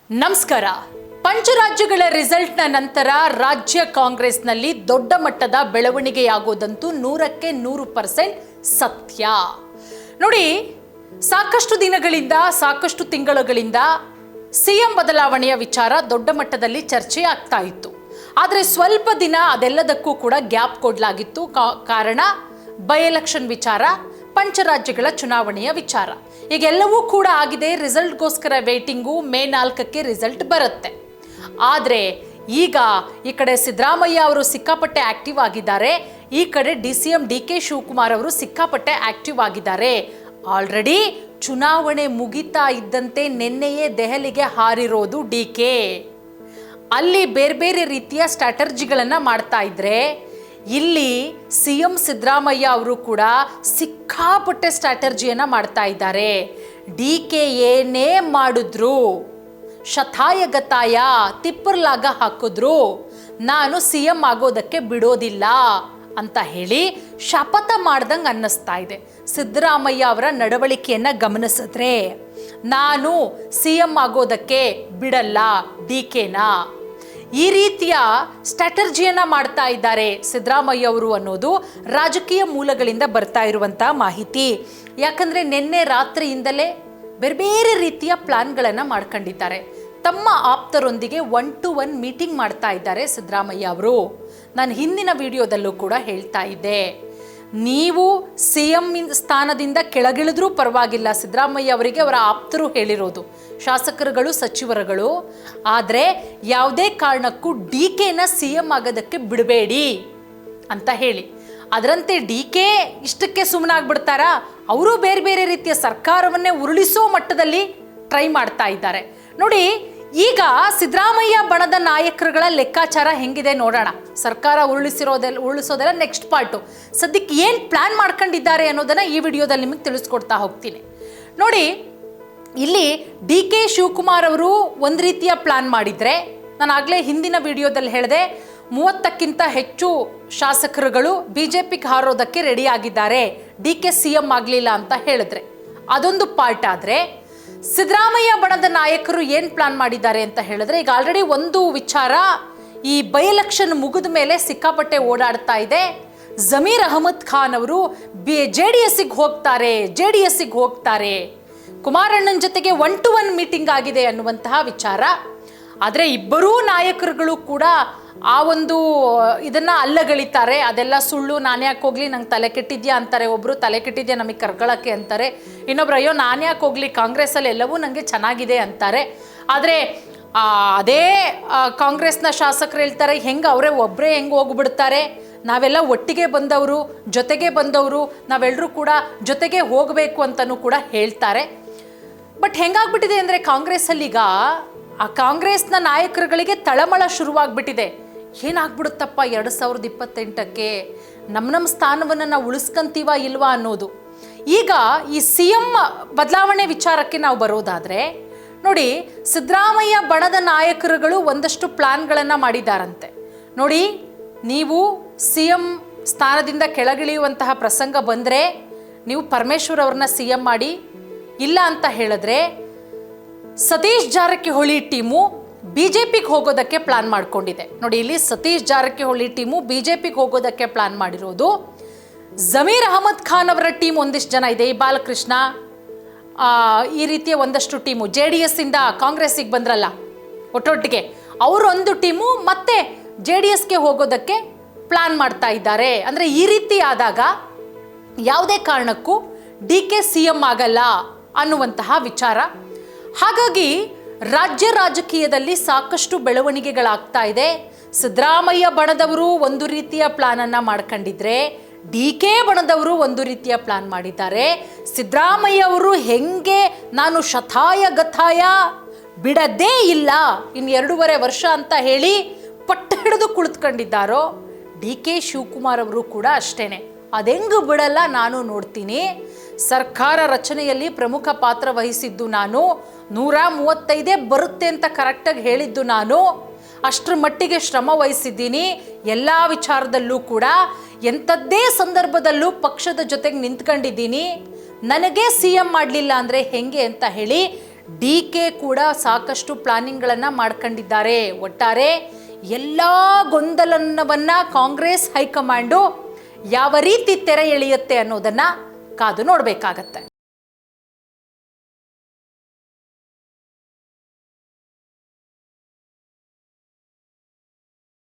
ನಮಸ್ಕಾರ. ಪಂಚರಾಜ್ಯಗಳ ರಿಸಲ್ಟ್ನ ನಂತರ ರಾಜ್ಯ ಕಾಂಗ್ರೆಸ್ನಲ್ಲಿ ದೊಡ್ಡ ಮಟ್ಟದ ಬೆಳವಣಿಗೆಯಾಗೋದಂತೂ 100% ಸತ್ಯ. ನೋಡಿ, ಸಾಕಷ್ಟು ದಿನಗಳಿಂದ ಸಾಕಷ್ಟು ತಿಂಗಳುಗಳಿಂದ ಸಿಎಂ ಬದಲಾವಣೆಯ ವಿಚಾರ ದೊಡ್ಡ ಮಟ್ಟದಲ್ಲಿ ಚರ್ಚೆ ಆಗ್ತಾ ಇತ್ತು. ಆದರೆ ಸ್ವಲ್ಪ ದಿನ ಅದೆಲ್ಲದಕ್ಕೂ ಕೂಡ ಗ್ಯಾಪ್ ಕೊಡಲಾಗಿತ್ತು. ಕಾರಣ ಬೈ ಎಲೆಕ್ಷನ್ ವಿಚಾರ, ಪಂಚರಾಜ್ಯಗಳ ಚುನಾವಣೆಯ ವಿಚಾರ. ಈಗೆಲ್ಲವೂ ಕೂಡ ಆಗಿದೆ. ರಿಸಲ್ಟ್ಗೋಸ್ಕರ ವೇಟಿಂಗು. ಮೇ 4ಕ್ಕೆ ರಿಸಲ್ಟ್ ಬರುತ್ತೆ. ಆದರೆ ಈಗ ಈ ಕಡೆ ಸಿದ್ದರಾಮಯ್ಯ ಅವರು ಸಿಕ್ಕಾಪಟ್ಟೆ ಆಕ್ಟಿವ್ ಆಗಿದ್ದಾರೆ, ಈ ಕಡೆ DCM DK ಶಿವಕುಮಾರ್ ಅವರು ಸಿಕ್ಕಾಪಟ್ಟೆ ಆಕ್ಟಿವ್ ಆಗಿದ್ದಾರೆ. ಆಲ್ರೆಡಿ ಚುನಾವಣೆ ಮುಗಿತಾ ಇದ್ದಂತೆ ನಿನ್ನೆಯೇ ದೆಹಲಿಗೆ ಹಾರಿರೋದು DK. ಅಲ್ಲಿ ಬೇರೆ ಬೇರೆ ರೀತಿಯ ಸ್ಟ್ರಾಟರ್ಜಿಗಳನ್ನು ಮಾಡ್ತಾ ಇದ್ರೆ, ಇಲ್ಲಿ CM ಸಿದ್ದರಾಮಯ್ಯ ಅವರು ಕೂಡ ಸಿಕ್ಕಾಪಟ್ಟೆ ಸ್ಟ್ರಾಟರ್ಜಿಯನ್ನು ಮಾಡ್ತಾ ಇದ್ದಾರೆ. DK ಏನೇ ಮಾಡಿದ್ರು, ಶತಾಯಗತಾಯ ತಿಪ್ಪರ್ಲಾಗ ಹಾಕಿದ್ರು, ನಾನು CM ಆಗೋದಕ್ಕೆ ಬಿಡೋದಿಲ್ಲ ಅಂತ ಹೇಳಿ ಶಪಥ ಮಾಡ್ದಂಗೆ ಅನ್ನಿಸ್ತಾ ಇದೆ. ಸಿದ್ದರಾಮಯ್ಯ ಅವರ ನಡವಳಿಕೆಯನ್ನು ಗಮನಿಸಿದ್ರೆ ನಾನು CM ಆಗೋದಕ್ಕೆ ಬಿಡಲ್ಲ DKನ, ಈ ರೀತಿಯ ಸ್ಟ್ರಾಟರ್ಜಿಯನ್ನು ಮಾಡ್ತಾ ಇದ್ದಾರೆ ಸಿದ್ದರಾಮಯ್ಯ ಅವರು ಅನ್ನೋದು ರಾಜಕೀಯ ಮೂಲಗಳಿಂದ ಬರ್ತಾ ಇರುವಂಥ ಮಾಹಿತಿ. ಯಾಕಂದರೆ ನಿನ್ನೆ ರಾತ್ರಿಯಿಂದಲೇ ಬೇರೆ ಬೇರೆ ರೀತಿಯ ಪ್ಲಾನ್ಗಳನ್ನು ಮಾಡ್ಕೊಂಡಿದ್ದಾರೆ. ತಮ್ಮ ಆಪ್ತರೊಂದಿಗೆ 1-to-1 ಮೀಟಿಂಗ್ ಮಾಡ್ತಾ ಇದ್ದಾರೆ ಸಿದ್ದರಾಮಯ್ಯ ಅವರು. ನಾನು ಹಿಂದಿನ ವಿಡಿಯೋದಲ್ಲೂ ಕೂಡ ಹೇಳ್ತಾ ಇದ್ದೆ, ನೀವು CM ಸ್ಥಾನದಿಂದ ಕೆಳಗಿಳಿದ್ರೂ ಪರವಾಗಿಲ್ಲ, ಸಿದ್ದರಾಮಯ್ಯ ಅವರಿಗೆ ಅವರ ಆಪ್ತರು ಹೇಳಿರೋದು, ಶಾಸಕರುಗಳು ಸಚಿವರುಗಳು. ಆದರೆ ಯಾವುದೇ ಕಾರಣಕ್ಕೂ DKನ CM ಆಗೋದಕ್ಕೆ ಬಿಡಬೇಡಿ ಅಂತ ಹೇಳಿ. ಅದರಂತೆ DK ಇಷ್ಟಕ್ಕೆ ಸುಮ್ಮನಾಗ್ಬಿಡ್ತಾರಾ? ಅವರು ಬೇರೆ ಬೇರೆ ರೀತಿಯ ಸರ್ಕಾರವನ್ನೇ ಉರುಳಿಸೋ ಮಟ್ಟದಲ್ಲಿ ಟ್ರೈ ಮಾಡ್ತಾ ಇದ್ದಾರೆ. ನೋಡಿ, ಈಗ ಸಿದ್ದರಾಮಯ್ಯ ಬಣದ ನಾಯಕರುಗಳ ಲೆಕ್ಕಾಚಾರ ಹೆಂಗಿದೆ ನೋಡೋಣ. ಸರ್ಕಾರ ಉರುಳಿಸೋದೆಲ್ಲ ನೆಕ್ಸ್ಟ್ ಪಾರ್ಟು. ಸದ್ಯಕ್ಕೆ ಏನು ಪ್ಲಾನ್ ಮಾಡ್ಕೊಂಡಿದ್ದಾರೆ ಅನ್ನೋದನ್ನು ಈ ವಿಡಿಯೋದಲ್ಲಿ ನಿಮಗೆ ತಿಳಿಸ್ಕೊಡ್ತಾ ಹೋಗ್ತೀನಿ. ನೋಡಿ, ಇಲ್ಲಿ DK ಶಿವಕುಮಾರ್ ಅವರು ಒಂದು ರೀತಿಯ ಪ್ಲಾನ್ ಮಾಡಿದರೆ, ನಾನು ಆಗಲೇ ಹಿಂದಿನ ವಿಡಿಯೋದಲ್ಲಿ ಹೇಳಿದೆ 30ಕ್ಕಿಂತ ಹೆಚ್ಚು ಶಾಸಕರುಗಳು BJPಗೆ ಹಾರೋದಕ್ಕೆ ರೆಡಿ ಆಗಿದ್ದಾರೆ, DK CM ಆಗಲಿಲ್ಲ ಅಂತ ಹೇಳಿದ್ರೆ ಅದೊಂದು ಪಾರ್ಟ್. ಆದರೆ ಸಿದ್ದರಾಮಯ್ಯ ಬಣದ ನಾಯಕರು ಏನು ಪ್ಲಾನ್ ಮಾಡಿದ್ದಾರೆ ಅಂತ ಹೇಳಿದ್ರೆ, ಈಗ ಆಲ್ರೆಡಿ ಒಂದು ವಿಚಾರ ಈ ಬೈ ಎಲೆಕ್ಷನ್ ಮುಗಿದ ಮೇಲೆ ಸಿಕ್ಕಾಪಟ್ಟೆ ಓಡಾಡ್ತಾ ಇದೆ. ಜಮೀರ್ ಅಹಮದ್ ಖಾನ್ ಅವರು JDSಗೆ ಹೋಗ್ತಾರೆ, ಕುಮಾರಣ್ಣನ ಜೊತೆಗೆ 1-to-1 ಮೀಟಿಂಗ್ ಆಗಿದೆ ಅನ್ನುವಂತಹ ವಿಚಾರ. ಆದರೆ ಇಬ್ಬರೂ ನಾಯಕರುಗಳು ಕೂಡ ಆ ಒಂದು ಇದನ್ನು ಅಲ್ಲಗಳಿತಾರೆ. ಅದೆಲ್ಲ ಸುಳ್ಳು, ನಾನು ಯಾಕೆ ಹೋಗ್ಲಿ, ನಂಗೆ ತಲೆ ಕೆಟ್ಟಿದ್ಯಾ ಅಂತಾರೆ. ಒಬ್ಬರು ತಲೆ ಕೆಟ್ಟಿದ್ಯಾ ನಮಗೆ ಕರ್ಕೊಳ್ಳೋಕ್ಕೆ ಅಂತಾರೆ, ಇನ್ನೊಬ್ರು ಅಯ್ಯೋ ನಾನು ಯಾಕೆ ಹೋಗ್ಲಿ, ಕಾಂಗ್ರೆಸ್ಸಲ್ಲಿ ಎಲ್ಲವೂ ನನಗೆ ಚೆನ್ನಾಗಿದೆ ಅಂತಾರೆ. ಆದರೆ ಅದೇ ಕಾಂಗ್ರೆಸ್ನ ಶಾಸಕರು ಹೇಳ್ತಾರೆ, ಹೆಂಗೆ ಅವರೇ ಒಬ್ಬರೇ ಹೆಂಗೆ ಹೋಗ್ಬಿಡ್ತಾರೆ, ನಾವೆಲ್ಲ ಒಟ್ಟಿಗೆ ಬಂದವರು, ಜೊತೆಗೆ ಬಂದವರು, ನಾವೆಲ್ಲರೂ ಕೂಡ ಜೊತೆಗೆ ಹೋಗಬೇಕು ಅಂತಲೂ ಕೂಡ ಹೇಳ್ತಾರೆ. ಬಟ್ ಹೆಂಗಾಗ್ಬಿಟ್ಟಿದೆ ಅಂದರೆ ಕಾಂಗ್ರೆಸ್ಸಲ್ಲೀಗ ಆ ಕಾಂಗ್ರೆಸ್ನ ನಾಯಕರುಗಳಿಗೆ ತಳಮಳ ಶುರುವಾಗ್ಬಿಟ್ಟಿದೆ. ಏನಾಗ್ಬಿಡುತ್ತಪ್ಪ 2028ಕ್ಕೆ ನಮ್ಮ ಸ್ಥಾನವನ್ನು ನಾವು ಉಳಿಸ್ಕೊಂತೀವ ಇಲ್ವಾ ಅನ್ನೋದು. ಈಗ ಈ CM ಬದಲಾವಣೆ ವಿಚಾರಕ್ಕೆ ನಾವು ಬರೋದಾದರೆ, ನೋಡಿ, ಸಿದ್ದರಾಮಯ್ಯ ಬಣದ ನಾಯಕರುಗಳು ಒಂದಷ್ಟು ಪ್ಲಾನ್ಗಳನ್ನು ಮಾಡಿದ್ದಾರಂತೆ. ನೋಡಿ, ನೀವು CM ಸ್ಥಾನದಿಂದ ಕೆಳಗಿಳಿಯುವಂತಹ ಪ್ರಸಂಗ ಬಂದರೆ ನೀವು ಪರಮೇಶ್ವರ್ ಅವ್ರನ್ನ CM ಮಾಡಿ, ಇಲ್ಲ ಅಂತ ಹೇಳಿದ್ರೆ ಸತೀಶ್ ಜಾರಕಿಹೊಳಿ ಟೀಮು BJPಗೆ ಹೋಗೋದಕ್ಕೆ ಪ್ಲಾನ್ ಮಾಡ್ಕೊಂಡಿದೆ. ನೋಡಿ, ಇಲ್ಲಿ ಸತೀಶ್ ಜಾರಕಿಹೊಳಿ ಟೀಮು BJPಗೆ ಹೋಗೋದಕ್ಕೆ ಪ್ಲಾನ್ ಮಾಡಿರೋದು. ಜಮೀರ್ ಅಹಮದ್ ಖಾನ್ ಅವರ ಟೀಮ್ ಒಂದಿಷ್ಟು ಜನ ಇದೆ, ಈ ಬಾಲಕೃಷ್ಣ, ಈ ರೀತಿಯ ಒಂದಷ್ಟು ಟೀಮು JDSಯಿಂದ ಕಾಂಗ್ರೆಸ್ಸಿಗೆ ಬಂದ್ರಲ್ಲ ಒಟ್ಟೊಟ್ಟಿಗೆ, ಅವರೊಂದು ಟೀಮು ಮತ್ತೆ JDSಗೆ ಹೋಗೋದಕ್ಕೆ ಪ್ಲಾನ್ ಮಾಡ್ತಾ ಇದ್ದಾರೆ. ಅಂದರೆ ಈ ರೀತಿ ಆದಾಗ ಯಾವುದೇ ಕಾರಣಕ್ಕೂ DK CM ಆಗಲ್ಲ ಅನ್ನುವಂತಹ ವಿಚಾರ. ಹಾಗಾಗಿ ರಾಜ್ಯ ರಾಜಕೀಯದಲ್ಲಿ ಸಾಕಷ್ಟು ಬೆಳವಣಿಗೆಗಳಾಗ್ತಾ ಇದೆ. ಸಿದ್ದರಾಮಯ್ಯ ಬಣದವರು ಒಂದು ರೀತಿಯ ಪ್ಲಾನನ್ನು ಮಾಡ್ಕೊಂಡಿದ್ರೆ, DK ಬಣದವರು ಒಂದು ರೀತಿಯ ಪ್ಲಾನ್ ಮಾಡಿದ್ದಾರೆ. ಸಿದ್ದರಾಮಯ್ಯ ಅವರು ಹೆಂಗೆ ನಾನು ಶತಾಯಗತಾಯ ಬಿಡದೇ ಇಲ್ಲ ಇನ್ನು 2.5 ವರ್ಷ ಅಂತ ಹೇಳಿ ಪಟ್ಟು ಹಿಡಿದು ಕುಳಿತುಕೊಂಡಿದ್ದಾರೋ, DK ಶಿವಕುಮಾರ್ ಅವರು ಕೂಡ ಅಷ್ಟೇನೆ. ಅದೆಂಗೂ ಬಿಡಲ್ಲ, ನಾನು ನೋಡ್ತೀನಿ. ಸರ್ಕಾರ ರಚನೆಯಲ್ಲಿ ಪ್ರಮುಖ ಪಾತ್ರ ವಹಿಸಿದ್ದು ನಾನು, 135 ಬರುತ್ತೆ ಅಂತ ಕರೆಕ್ಟಾಗಿ ಹೇಳಿದ್ದು ನಾನು, ಅಷ್ಟರ ಮಟ್ಟಿಗೆ ಶ್ರಮ ವಹಿಸಿದ್ದೀನಿ. ಎಲ್ಲ ವಿಚಾರದಲ್ಲೂ ಕೂಡ ಎಂಥದ್ದೇ ಸಂದರ್ಭದಲ್ಲೂ ಪಕ್ಷದ ಜೊತೆಗೆ ನಿಂತ್ಕೊಂಡಿದ್ದೀನಿ. ನನಗೆ CM ಮಾಡಲಿಲ್ಲ ಅಂದರೆ ಹೆಂಗೆ ಅಂತ ಹೇಳಿ DK ಕೂಡ ಸಾಕಷ್ಟು ಪ್ಲಾನಿಂಗ್ಗಳನ್ನು ಮಾಡ್ಕೊಂಡಿದ್ದಾರೆ. ಒಟ್ಟಾರೆ ಎಲ್ಲ ಗೊಂದಲವನ್ನ ಕಾಂಗ್ರೆಸ್ ಹೈಕಮಾಂಡು ಯಾವ ರೀತಿ ತೆರೆ ಎಳೆಯುತ್ತೆ ಅನ್ನೋದನ್ನ ಕಾದು ನೋಡಬೇಕಾಗತ್ತೆ.